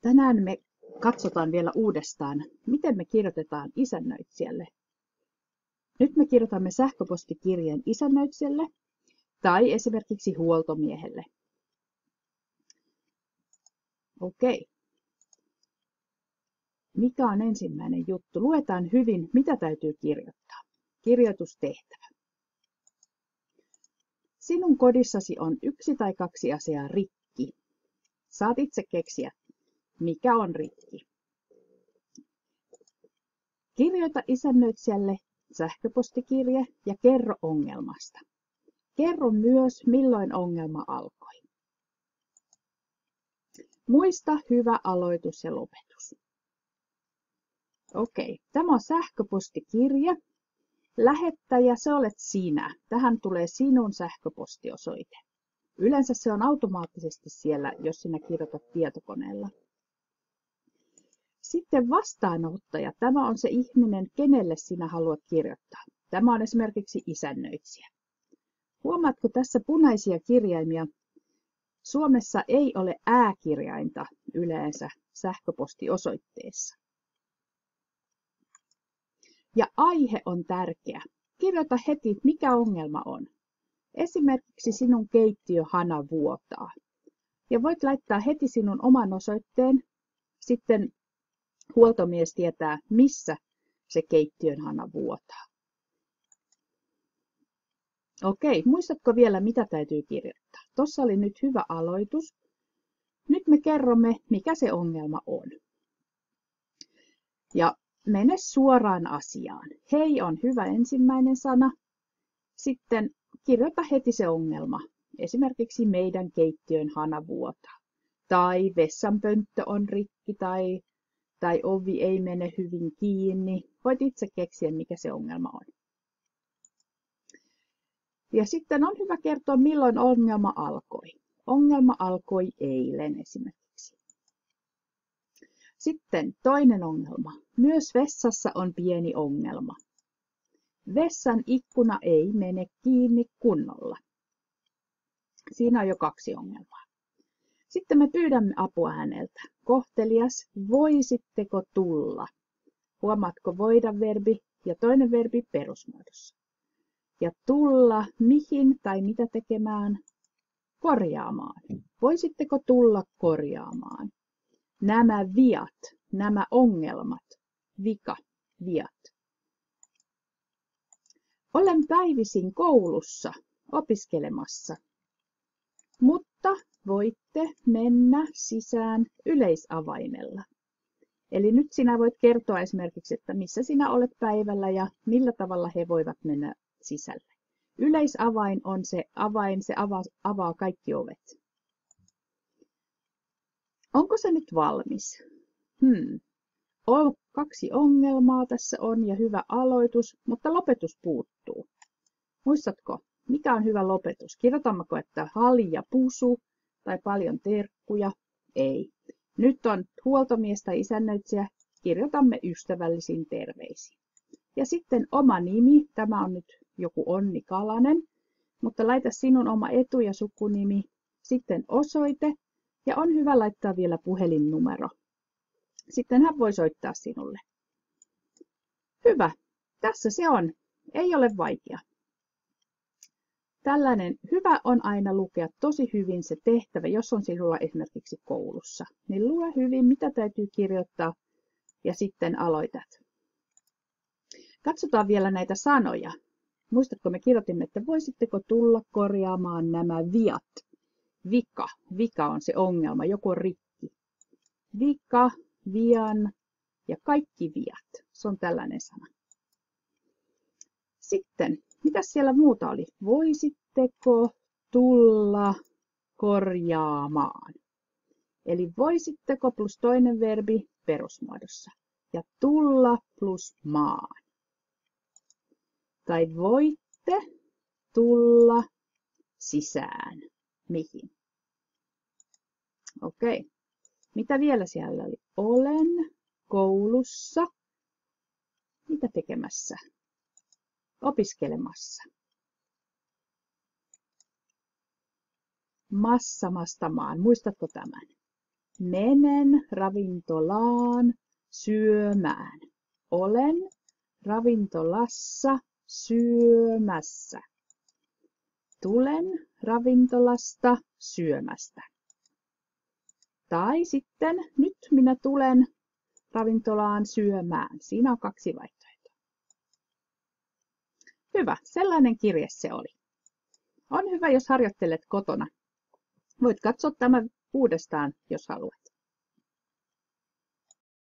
Tänään me katsotaan vielä uudestaan, miten me kirjoitetaan isännöitsijälle. Nyt me kirjoitamme sähköpostikirjeen isännöitsijälle tai esimerkiksi huoltomiehelle. Okei. Mikä on ensimmäinen juttu? Luetaan hyvin, mitä täytyy kirjoittaa. Kirjoitustehtävä. Sinun kodissasi on 1 tai 2 asiaa rikki. Saat itse keksiä, mikä on rikki. Kirjoita isännöitsijälle sähköpostikirje ja kerro ongelmasta. Kerro myös, milloin ongelma alkoi. Muista hyvä aloitus ja lopetus. Okei, tämä on sähköpostikirje. Lähettäjä, se olet sinä. Tähän tulee sinun sähköpostiosoite. Yleensä se on automaattisesti siellä, jos sinä kirjoitat tietokoneella. Sitten vastaanottaja. Tämä on se ihminen, kenelle sinä haluat kirjoittaa. Tämä on esimerkiksi isännöitsijä. Huomaatko tässä punaisia kirjaimia? Suomessa ei ole ääkirjainta yleensä sähköpostiosoitteessa. Ja aihe on tärkeä. Kirjoita heti, mikä ongelma on. Esimerkiksi sinun keittiöhana vuotaa. Ja voit laittaa heti sinun oman osoitteen. Sitten huoltomies tietää, missä se keittiönhana vuotaa. Okei, muistatko vielä, mitä täytyy kirjoittaa? Tuossa oli nyt hyvä aloitus. Nyt me kerromme, mikä se ongelma on. Ja mene suoraan asiaan. Hei on hyvä ensimmäinen sana. Sitten kirjoita heti se ongelma. Esimerkiksi meidän keittiön hana vuotaa. Tai vessanpönttö on rikki tai ovi ei mene hyvin kiinni. Voit itse keksiä, mikä se ongelma on. Ja sitten on hyvä kertoa, milloin ongelma alkoi. Ongelma alkoi eilen esimerkiksi. Sitten toinen ongelma. Myös vessassa on pieni ongelma. Vessan ikkuna ei mene kiinni kunnolla. Siinä on jo 2 ongelmaa. Sitten me pyydämme apua häneltä. Kohtelias, voisitteko tulla? Huomaatko voida verbi ja toinen verbi perusmuodossa. Ja tulla mihin tai mitä tekemään? Korjaamaan. Voisitteko tulla korjaamaan? Nämä viat, nämä ongelmat, vika, viat. Olen päivisin koulussa opiskelemassa, mutta voitte mennä sisään yleisavaimella. Eli nyt sinä voit kertoa esimerkiksi, että missä sinä olet päivällä ja millä tavalla he voivat mennä sisälle. Yleisavain on se avain, se avaa kaikki ovet. Onko se nyt valmis? 2 ongelmaa tässä on ja hyvä aloitus, mutta lopetus puuttuu. Muistatko, mikä on hyvä lopetus? Kirjoitammeko, että halja pusu tai paljon terkkuja? Ei. Nyt on huoltomies tai isännöitsijä. Kirjoitamme ystävällisin terveisin. Ja sitten oma nimi. Tämä on nyt joku Onni Kalanen. Mutta laita sinun oma etu- ja sukunimi. Sitten osoite. Ja on hyvä laittaa vielä puhelinnumero. Sitten hän voi soittaa sinulle. Hyvä. Tässä se on. Ei ole vaikea. Tällainen hyvä on aina lukea tosi hyvin se tehtävä, jos on sinulla esimerkiksi koulussa. Niin lue hyvin, mitä täytyy kirjoittaa ja sitten aloitat. Katsotaan vielä näitä sanoja. Muistatko, me kirjoitimme, että voisitteko tulla korjaamaan nämä viat? Vika. Vika on se ongelma, joku on rikki. Vika, vian ja kaikki viat. Se on tällainen sana. Sitten, mitä siellä muuta oli? Voisitteko tulla korjaamaan? Eli voisitteko plus toinen verbi perusmuodossa. Ja tulla plus maan. Tai voitte tulla sisään. Mihin? Okei. Mitä vielä siellä oli? Olen koulussa. Mitä tekemässä? Opiskelemassa. Massamastamaan. Muistatko tämän? Menen ravintolaan syömään. Olen ravintolassa syömässä. Tulen ravintolasta syömästä. Tai sitten nyt minä tulen ravintolaan syömään. Siinä on 2 vaihtoehtoa. Hyvä, sellainen kirje se oli. On hyvä, jos harjoittelet kotona. Voit katsoa tämän uudestaan, jos haluat.